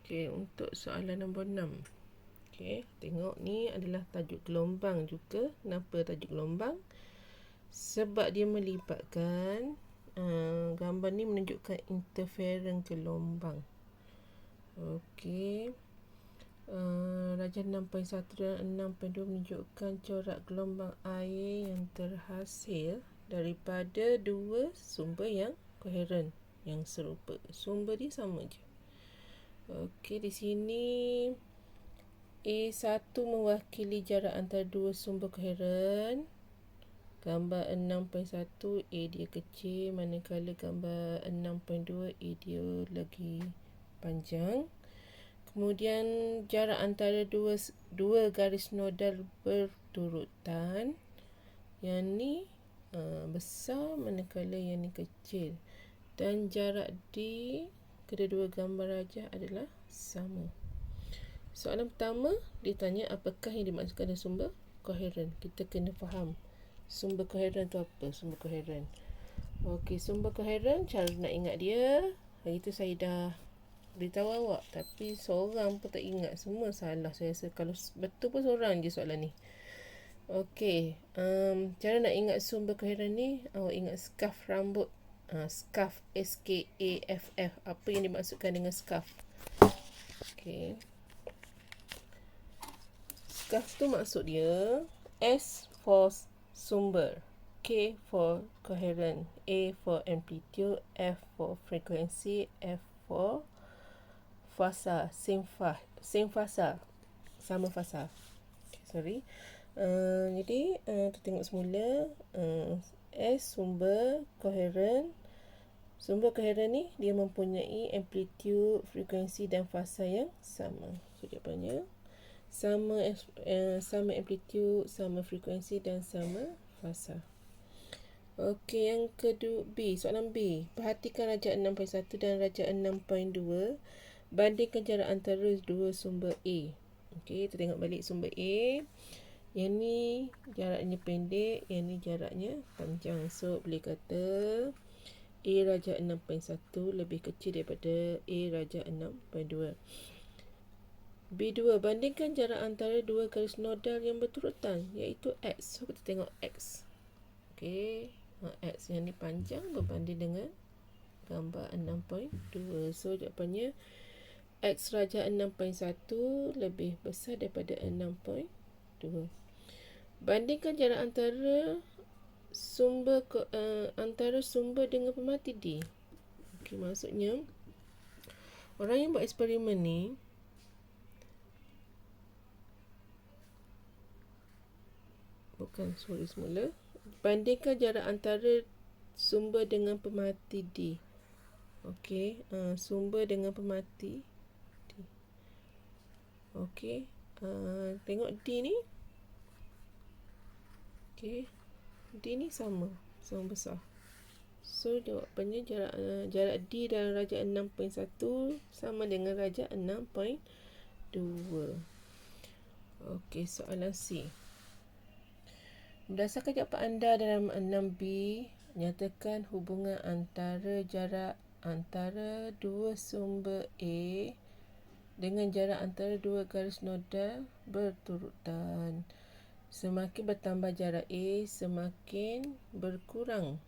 Okey, untuk soalan nombor 6. Okey, tengok ni adalah tajuk gelombang juga. Kenapa tajuk gelombang? Sebab dia melibatkan gambar ni menunjukkan interference gelombang. Okey. Rajah 6.1 dan 6.2 menunjukkan corak gelombang air yang terhasil daripada dua sumber yang koheren, yang serupa. Sumber dia sama je. Okey, di sini A1 mewakili jarak antara dua sumber koheren. Gambar 6.1 A dia kecil, manakala gambar 6.2 A dia lagi panjang. Kemudian jarak antara dua garis nodal berturutan. Yang ni besar, manakala yang ni kecil. Dan jarak di kedua-dua gambar rajah adalah sama. Soalan pertama, dia tanya apakah yang dimaksudkan dengan sumber koheren. Kita kena faham sumber koheren tu apa. Sumber koheren. Okey, sumber koheren, cara nak ingat dia, hari tu saya dah beritahu awak, tapi seorang pun tak ingat. Semua salah saya rasa. Kalau betul pun seorang je soalan ni. Okey, cara nak ingat sumber koheren ni, awak ingat skaf rambut. Skaf, SKAFF. Apa yang dimaksudkan dengan skaf? Okey, skaf tu maksud dia S for sumber, K for coherent, A for amplitude, F for frequency, F for fasa, same fasa, sama fasa. Okay, sorry. Jadi kita tengok semula. S sumber koheren. Sumber koheren ni dia mempunyai amplitude, frekuensi dan fasa yang sama. So jawapannya sama amplitude, sama frekuensi dan sama fasa. Okey, yang kedua B, soalan B. Perhatikan rajah 6.1 dan rajah 6.2. Bandingkan jarak antara dua sumber A. Okey, kita tengok balik sumber A. Yang ni jaraknya pendek, yang ni jaraknya panjang. So boleh kata A rajah 6.1 lebih kecil daripada A rajah 6.2. B2, bandingkan jarak antara dua garis nodal yang berturutan, iaitu X. So kita tengok X. Okey, X yang ni panjang berbanding dengan gambar 6.2. So jawapannya X rajah 6.1 lebih besar daripada 6.2. Bandingkan jarak antara sumber dengan pemerhati D. Okey, maksudnya orang yang buat eksperimen ni semula. Bandingkan jarak antara sumber dengan pemerhati D. Okey, sumber dengan pemerhati D. Okey, tengok D ni. Okey, D ni sama besar. So jawapannya jarak D dalam rajah 6.1 sama dengan rajah 6.2. Okey, soalan C. Berdasarkan jawapan anda dalam 6B, nyatakan hubungan antara jarak antara dua sumber A dengan jarak antara dua garis nodal berturutan. Semakin bertambah jarak A, semakin berkurang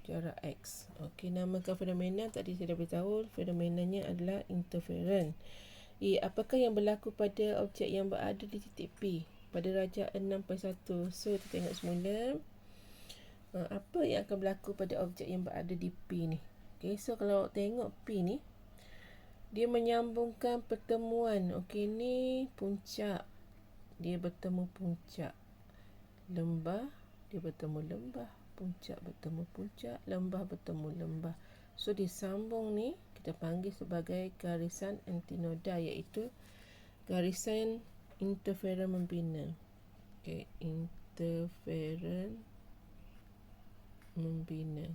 jarak X. Okey, namakan fenomena, tadi saya dah beritahu, fenomenanya adalah interference. Apakah yang berlaku pada objek yang berada di titik P pada rajah 6.1? So kita tengok semula apa yang akan berlaku pada objek yang berada di P ni. Okey, so kalau tengok P ni, dia menyambungkan pertemuan. Okey, ni puncak, dia bertemu puncak. Lembah, dia bertemu lembah. Puncak bertemu puncak, lembah bertemu lembah. So disambung ni kita panggil sebagai garisan antinodal, iaitu garisan interference membina. Okey, interference membina.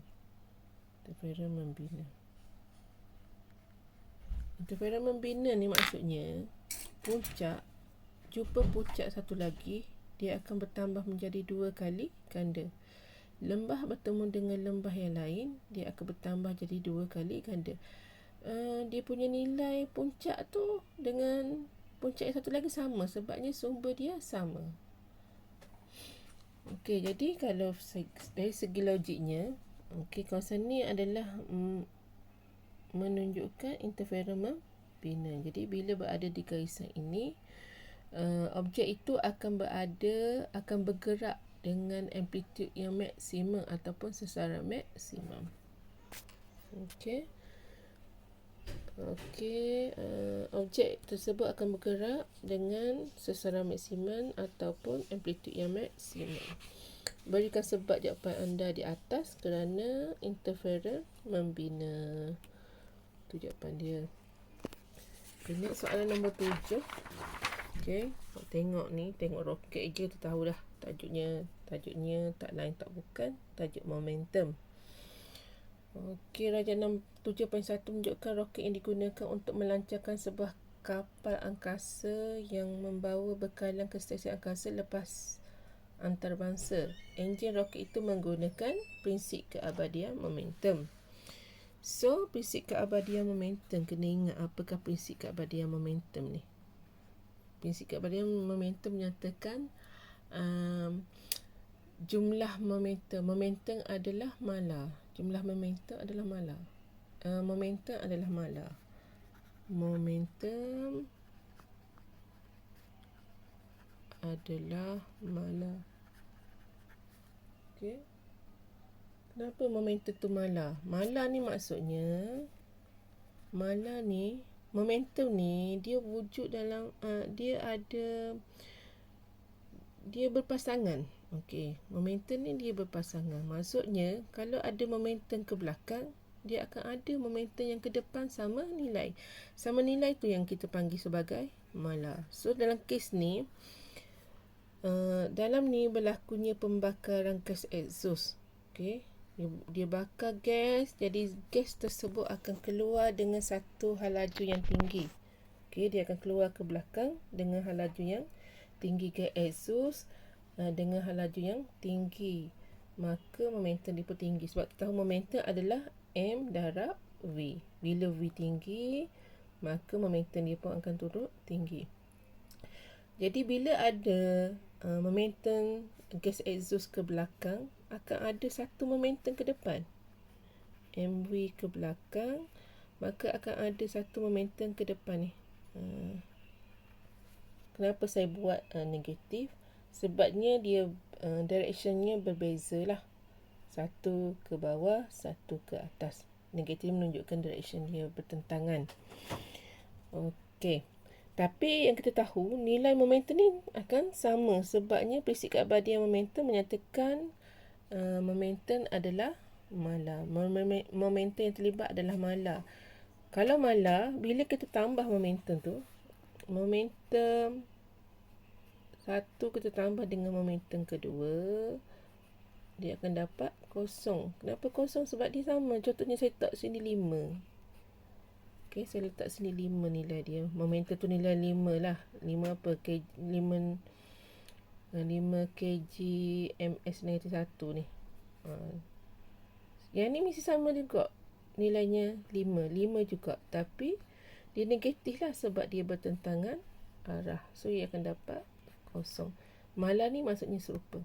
Interference membina ni maksudnya puncak jumpa puncak satu lagi, dia akan bertambah menjadi 2 kali ganda. Lembah bertemu dengan lembah yang lain, dia akan bertambah jadi 2 kali ganda. Dia punya nilai puncak tu dengan puncak yang satu lagi sama, sebabnya sumber dia sama. Okey, jadi kalau dari segi logiknya, okey, kawasan ni adalah menunjukkan interferon membina. Jadi bila berada di garisan ini, objek itu akan bergerak dengan amplitude yang maksimum ataupun sesaran maksimum. Okey. Objek tersebut akan bergerak dengan sesaran maksimum ataupun amplitude yang maksimum. Berikan sebab jawapan anda di atas kerana interferon membina. Itu jawapan dia. Ingat soalan nombor 7. Okey, tengok ni, tengok roket je tu tahu dah. Tajuknya tak lain tak bukan tajuk momentum. Okey, rajanan 7.1 menunjukkan roket yang digunakan untuk melancarkan sebuah kapal angkasa yang membawa bekalan ke stesen angkasa lepas antarabangsa. Enjin roket itu menggunakan prinsip keabadian momentum. So, prinsip keabadian momentum, kena ingat apakah prinsip keabadian momentum ni. Prinsip keabadian momentum menyatakan jumlah momentum adalah mala. Jumlah momentum adalah mala. Momentum adalah mala. Momentum adalah mala. Okey. Kenapa momentum tu mala? Mala ni maksudnya momentum ni dia wujud dalam dia berpasangan. Okey, momentum ni dia berpasangan. Maksudnya kalau ada momentum ke belakang, dia akan ada momentum yang ke depan sama nilai. Sama nilai tu yang kita panggil sebagai mala. So dalam kes ni, dalam ni berlakunya pembakaran gas exhaust. Okey, dia bakar gas, jadi gas tersebut akan keluar dengan satu halaju yang tinggi. Okey, dia akan keluar ke belakang dengan halaju yang tinggi, gas exhaust dengan halaju yang tinggi, maka momentum dia pun tinggi. Sebab kita tahu momentum adalah M darab V. Bila V tinggi, maka momentum dia pun akan turut tinggi. Jadi bila ada momentum gas exhaust ke belakang, akan ada satu momentum ke depan. MV ke belakang, maka akan ada satu momentum ke depan ni. Kenapa saya buat negatif? Sebabnya dia directionnya berbeza lah. Satu ke bawah, satu ke atas. Negatif menunjukkan direction dia bertentangan. Okey. Tapi yang kita tahu, nilai momentum ni akan sama. Sebabnya prinsip keabadian momentum menyatakan momentum adalah mala. Momentum yang terlibat adalah mala. Kalau mala, bila kita tambah momentum tu, momentum satu kita tambah dengan momentum kedua, dia akan dapat kosong. Kenapa kosong? Sebab dia sama. Contohnya saya letak sini 5. Okey, saya letak sini 5 nilai dia. Momentum tu nilai 5 lah. 5 apa? 5 kg ms negatif 1 ni. Yang ni mesti sama juga. Nilainya 5 juga. Tapi dia negatif lah sebab dia bertentangan arah. So, ia akan dapat kosong. Mala ni maksudnya serupa.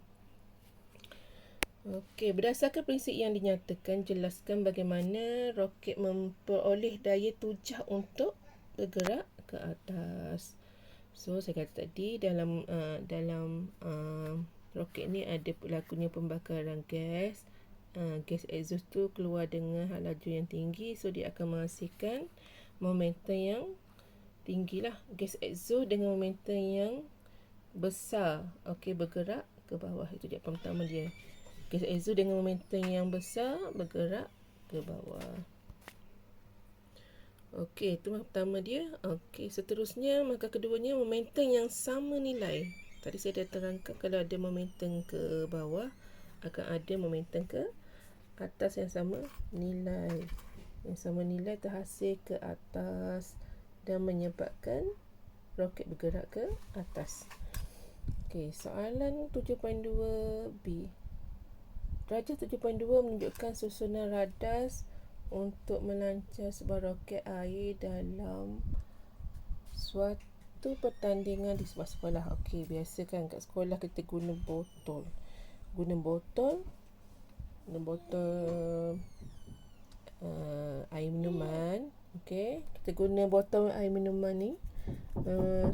Okey, berdasarkan prinsip yang dinyatakan, jelaskan bagaimana roket memperoleh daya tujah untuk bergerak ke atas. So, saya kata tadi dalam roket ni ada berlakunya pembakaran gas. Gas exhaust tu keluar dengan halaju yang tinggi, so dia akan menghasilkan momentum yang tinggi lah. Gas exhaust dengan momentum yang besar, okey, bergerak ke bawah. Itu jawapan pertama dia. Gas exhaust dengan momentum yang besar bergerak ke bawah. Okey, itu pertama dia. Okey, seterusnya maka keduanya momentum yang sama nilai. Tadi saya dah terangkan kalau ada momentum ke bawah, akan ada momentum ke atas yang sama nilai. Yang sama nilai terhasil ke atas dan menyebabkan roket bergerak ke atas. Okey, soalan 7.2b. Darjah 7.2 menunjukkan susunan radas untuk melancar sebuah roket air dalam suatu pertandingan di sebuah sekolah. Okey, biasa kan kat sekolah kita guna botol. Guna botol air minuman. Okey, kita guna botol air minuman ni.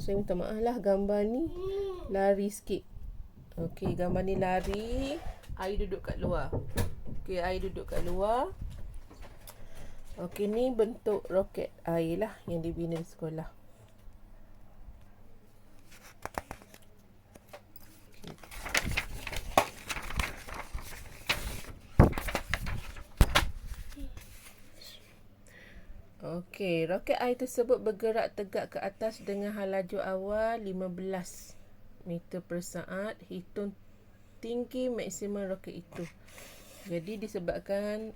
Saya minta maaf lah, gambar ni lari sikit. Okey, gambar ni lari, air duduk kat luar. Okey, air duduk kat luar. Okey, ni bentuk roket air lah yang dibina di sekolah. Okey, roket air tersebut bergerak tegak ke atas dengan laju awal 15 meter per saat. Hitung tinggi maksimum roket itu. Jadi disebabkan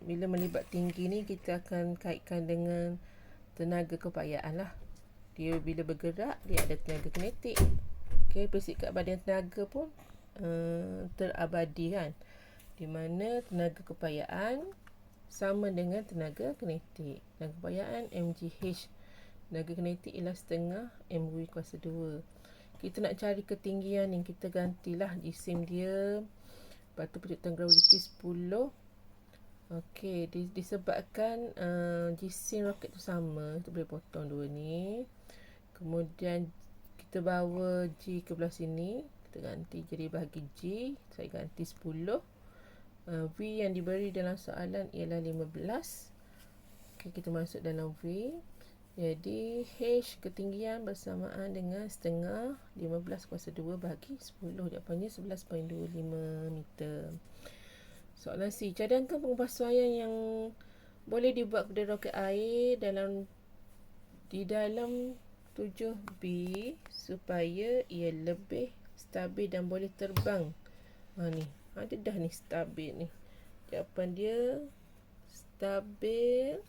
bila melibat tinggi ni, kita akan kaitkan dengan tenaga kepayaan lah. Dia bila bergerak, dia ada tenaga kinetik. Okey, prinsip keabadian tenaga pun terabadi kan, di mana tenaga kepayaan sama dengan tenaga kinetik. Tenaga kepayaan mgh, tenaga kinetik ialah setengah mv kuasa 2. Kita nak cari ketinggian ni, kita gantilah jisim dia. Lepas tu pencuitan graviti 10. Okey, disebabkan jisim roket tu sama, kita boleh potong dua ni. Kemudian kita bawa G ke belah sini, kita ganti jadi bahagi G. Saya ganti 10. V yang diberi dalam soalan ialah 15. Okey, kita masuk dalam V. Jadi H ketinggian bersamaan dengan setengah 15 kuasa 2 bahagi 10. Jawapannya 11.25 meter. Soalan C. Cadangkan pengubahsuaian yang boleh dibuat kepada roket air di dalam 7B supaya ia lebih stabil dan boleh terbang. Ni ada dah ni stabil ni. Jawapan dia stabil.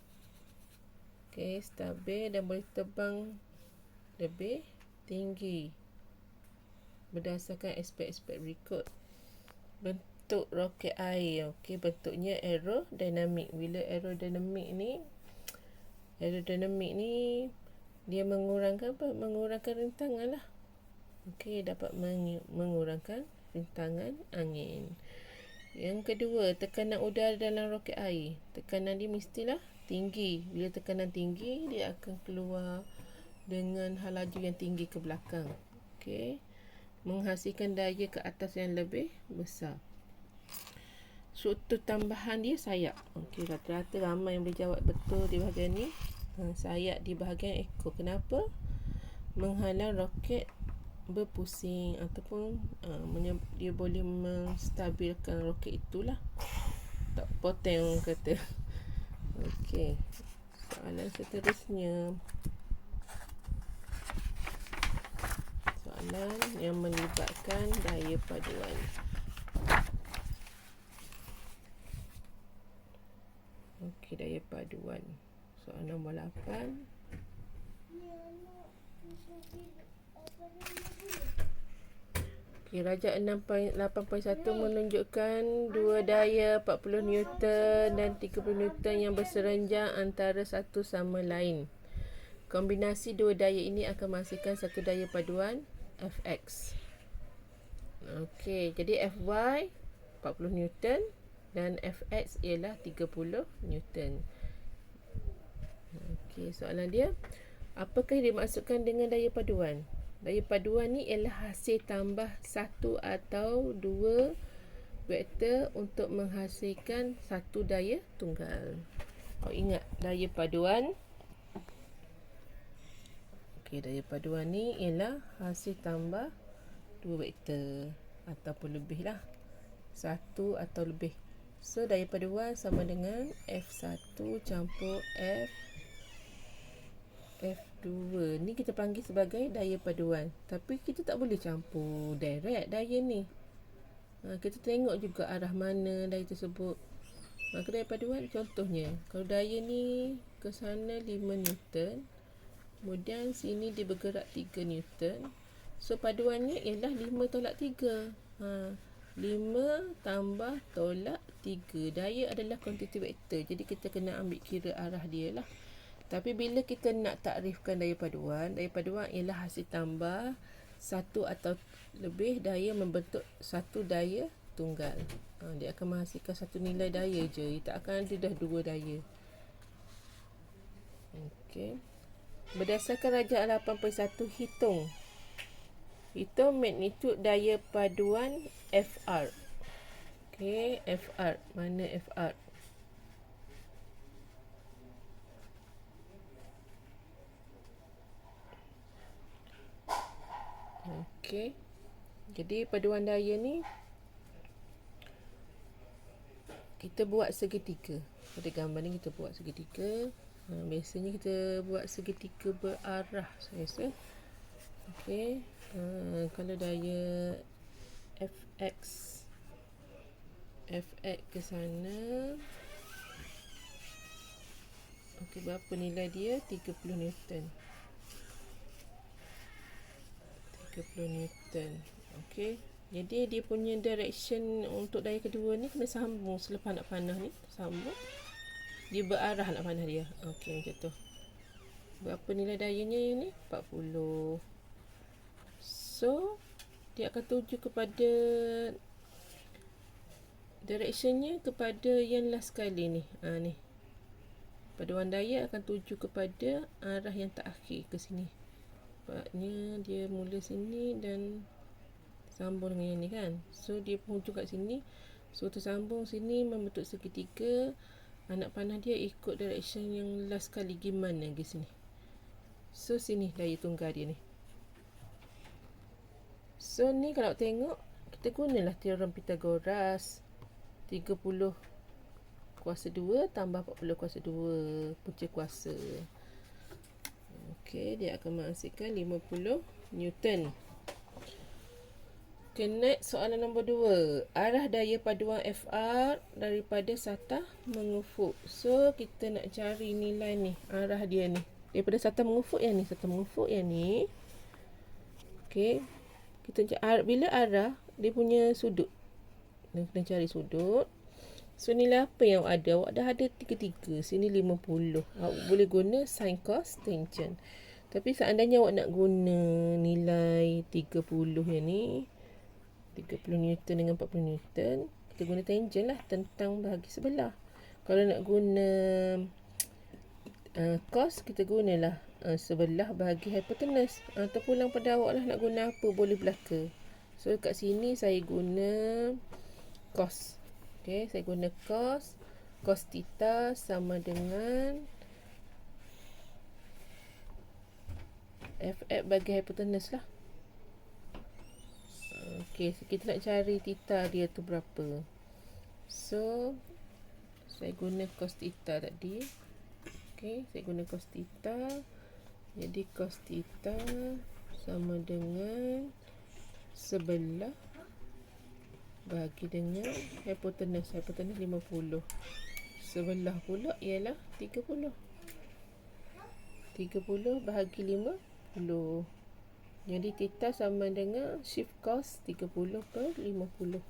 Okey, stabil dan boleh terbang lebih tinggi berdasarkan aspek-aspek berikut. Bentuk roket air. Okey, bentuknya aerodinamik. Bila aerodinamik ni dia mengurangkan apa? Mengurangkan rintangan lah. Okey, dapat mengurangkan rintangan angin. Yang kedua, tekanan udara dalam roket air. Tekanan dia mestilah tinggi. Bila tekanan tinggi, dia akan keluar dengan laju yang tinggi ke belakang. Okey, menghasilkan daya ke atas yang lebih besar. Struktur tambahan dia sayap. Okey, rata-rata ramai yang boleh jawab betul di bahagian ni. Sayap di bahagian ekor. Kenapa? Menghalang roket berpusing ataupun dia boleh menstabilkan roket itulah. Tak potong orang kata. Okey, soalan seterusnya. Soalan yang melibatkan daya paduan. Okey, daya paduan. Soalan nombor 8. Rajak 6.8.1 menunjukkan dua daya 40 Newton dan 30 Newton yang berserenjang antara satu sama lain. Kombinasi dua daya ini akan menghasilkan satu daya paduan Fx. Okey, jadi Fy 40 Newton dan Fx ialah 30 Newton. Okey, soalan dia, apakah yang dimaksudkan dengan daya paduan? Daya paduan ni ialah hasil tambah satu atau dua vektor untuk menghasilkan satu daya tunggal. Ingat daya paduan. Okey, daya paduan ni ialah hasil tambah dua vektor ataupun lebih lah. Satu atau lebih. So daya paduan sama dengan F1 campur F2. Ni kita panggil sebagai daya paduan. Tapi kita tak boleh campur direct daya ni. Kita tengok juga arah mana daya tersebut. Maka daya paduan contohnya, kalau daya ni ke sana 5 Newton, kemudian sini dia bergerak 3 Newton. So paduannya ialah 5 tolak 3. 5 tambah tolak 3. Daya adalah kuantiti vektor. Jadi kita kena ambil kira arah dia lah. Tapi bila kita nak takrifkan daya paduan ialah hasil tambah satu atau lebih daya membentuk satu daya tunggal. Dia akan menghasilkan satu nilai daya je. Dia tak akan ada dah dua daya. Okey. Berdasarkan rajaan 8.1, hitung magnitud daya paduan FR. Okey, FR. Mana FR? Okey. Jadi paduan daya ni kita buat segitiga. Pada gambar ni kita buat segitiga. Biasanya kita buat segitiga berarah, saya rasa. Okey. Kalau daya Fx ke sana. Okey, berapa nilai dia? 30 Newton. 30 Newton. Okey. Jadi dia punya direction untuk daya kedua ni kena sambung selepas nak panah ni. Sambung. Dia berarah nak panah dia. Okey, macam tu. Berapa nilai dayanya ni? 40. So, dia akan tuju kepada directionnya kepada yang last kali ni. Ni. Paduan daya akan tuju kepada arah yang terakhir ke sini. Sebabnya dia mula sini dan sambung dengan yang ni kan. So dia penghujung kat sini. So tersambung sini membentuk segitiga. Anak panah dia ikut direction yang last kali pergi mana ke sini. So sini daya tunggal dia ni. So ni kalau tengok, kita gunalah teorem Pythagoras. 30 kuasa 2 tambah 40 kuasa 2 punca kuasa. Okey, dia akan menghasilkan 50 Newton. Okay, next soalan nombor 2. Arah daya paduan FR daripada satah mengufuk. So, kita nak cari nilai ni, arah dia ni. Daripada satah mengufuk yang ni, satah mengufuk yang ni. Okey. Kita cari bila arah dia punya sudut. Kita cari sudut. So, nilai apa yang awak ada? Awak dah ada 33. Sini 50. Awak boleh guna sin, cos, tangent. Tapi seandainya awak nak guna nilai 30 yang ni, 30 Newton dengan 40 Newton, kita guna tangent lah, tentang bahagi sebelah. Kalau nak guna cos, kita gunalah sebelah bahagi hypotenuse. Terpulang pada awak lah nak guna apa, boleh belaka. So kat sini saya guna cos. Okay, saya guna cos. Cos theta sama dengan FX bagi hypotenuse lah. Okey, so kita nak cari theta dia tu berapa. So, saya guna cos theta tadi. Okey, saya guna cos theta. Jadi, cos theta sama dengan sebelah bagi dengan hypotenuse. Hypotenuse 50. Sebelah pula ialah 30. 30 bahagi 50. Jadi theta sama dengan shift cos 30 per 50.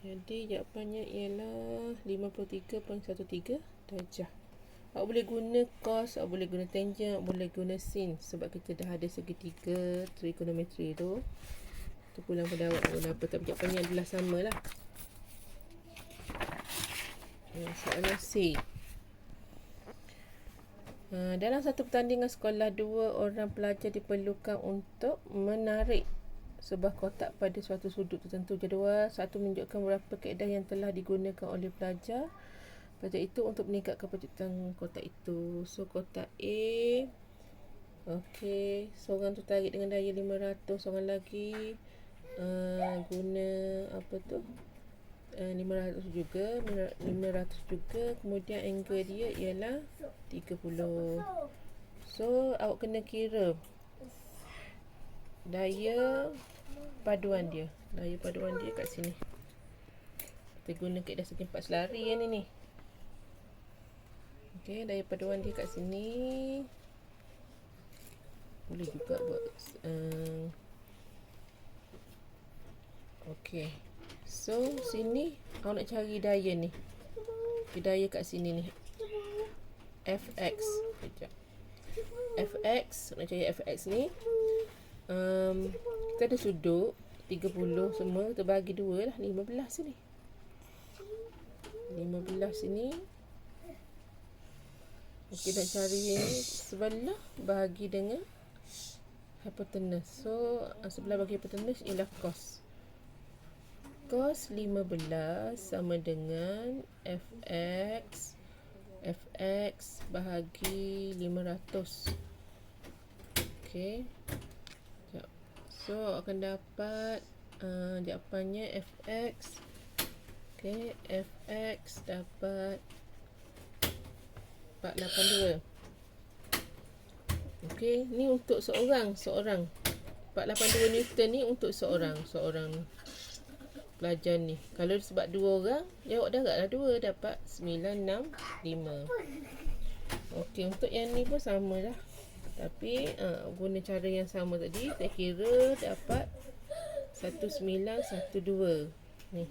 Jadi jawapannya ialah 53.13 darjah. Awak boleh guna cos, awak boleh guna tangent, awak boleh guna sin. Sebab kita dah ada segitiga trigonometri tu. Terpulang pada awak guna apa. Tapi jawapannya adalah sama lah. Soalan C. Dalam satu pertandingan sekolah, 2 orang pelajar diperlukan untuk menarik sebuah kotak pada suatu sudut tertentu. Jadual 1 menunjukkan beberapa kaedah yang telah digunakan oleh pelajar itu untuk meningkatkan penciptaan kotak itu. So kotak A, okey, seorang tu tarik dengan daya 500, seorang lagi guna apa tu, 500 juga, kemudian angle dia ialah 30. So awak kena kira daya paduan dia. Daya paduan dia kat sini. Kita guna kaedah segi 4 selari yang ni. Okey, daya paduan dia kat sini. Boleh juga buat Okey. So sini awak nak cari daya ni. Daya kat sini ni. Fx. Sekejap. Fx, nak cari Fx ni. Kita ada sudut 30 semua, kita bagi 2 lah, 15 sini. 15 sini. Okey, nak cari ni sebelah bagi dengan hypotenuse. So sebelah bagi hypotenuse ialah cos. Cos 15 sama dengan Fx bahagi 500. Okey. So akan dapat jawapannya Fx. Okey, Fx dapat 482. Okey, ni untuk seorang. 482 Newton ni untuk seorang pelajar ni. Kalau sebab 2 orang, jawab darablah 2 dapat 965. Okey, untuk yang ni pun sama lah. Tapi guna cara yang sama tadi, saya kira dapat 1912. Ni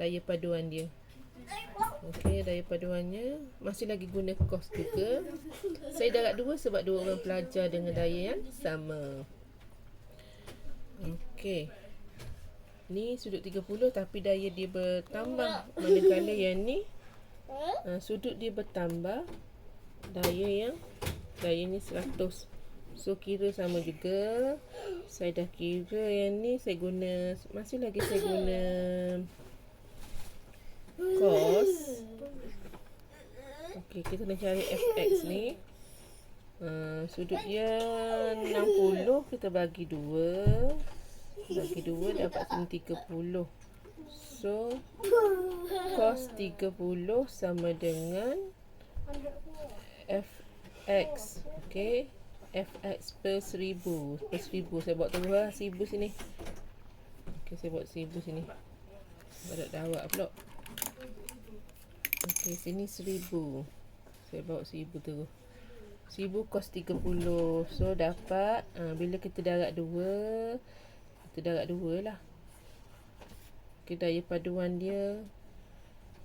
daya paduan dia. Okey, daya paduannya masih lagi guna cos juga. Saya darab 2 sebab 2 orang pelajar dengan daya yang sama. Okey. Ni sudut 30 tapi daya dia bertambah. Manakala yang ni sudut dia bertambah, dayanya 100. So kira sama juga. Saya dah kira yang ni saya guna, masih lagi saya guna cos. Okey, kita nak cari Fx ni. Sudut dia 60, kita bagi 2. Bagi 2 dapat 30. So cos 30 sama dengan Fx. Okey, Fx per 1000. Saya buat terus lah 1000 sini. Okey, saya buat 1000 sini. Barat dawak pula. Okey, sini 1000. Saya bawa 1000 terus. 1000 cos 30. So dapat bila kita darab 2, kita darab 2 lah. Okey, daya paduan dia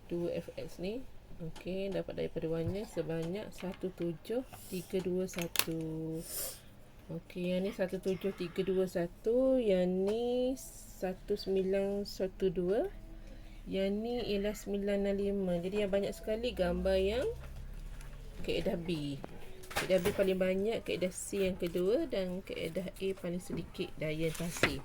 2Fx ni. Okey, dapat daya paduannya sebanyak 17321. Okey, yang ni 17321, yang ni 1912, yang ni ialah 965. Jadi yang banyak sekali gambar yang kaedah B. Kaedah B paling banyak, kaedah C yang kedua dan kaedah A paling sedikit daya tasih.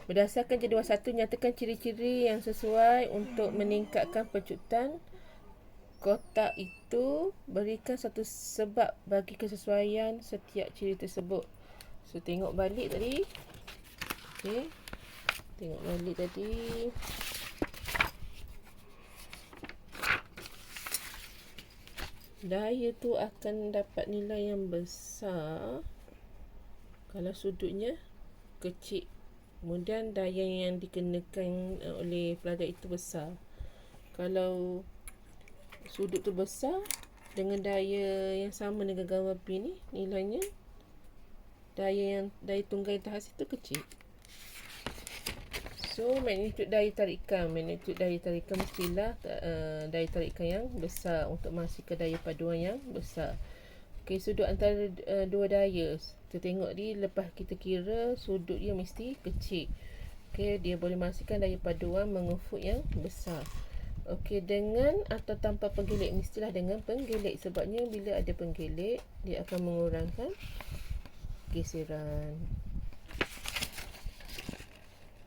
Berdasarkan jadual 1, nyatakan ciri-ciri yang sesuai untuk meningkatkan pecutan kotak itu. Berikan satu sebab bagi kesesuaian setiap ciri tersebut. So tengok balik tadi. Okey. Tengok balik tadi. Daya tu akan dapat nilai yang besar kalau sudutnya kecil. Kemudian daya yang dikenakan oleh pelajar itu besar. Kalau sudut tu besar dengan daya yang sama dengan gambar B ni, nilainya daya tunggal yang terhasil itu kecil. So magnitude daya tarikan mestilah daya tarikan yang besar untuk menghasilkan daya paduan yang besar. Okey, sudut antara dua daya, kita tengok ni, lepas kita kira sudut dia mesti kecil. Okey, dia boleh menghasilkan daya paduan mengufuk yang besar. Okey, dengan atau tanpa penggelik, mestilah dengan penggelik, sebabnya bila ada penggelik dia akan mengurangkan geseran.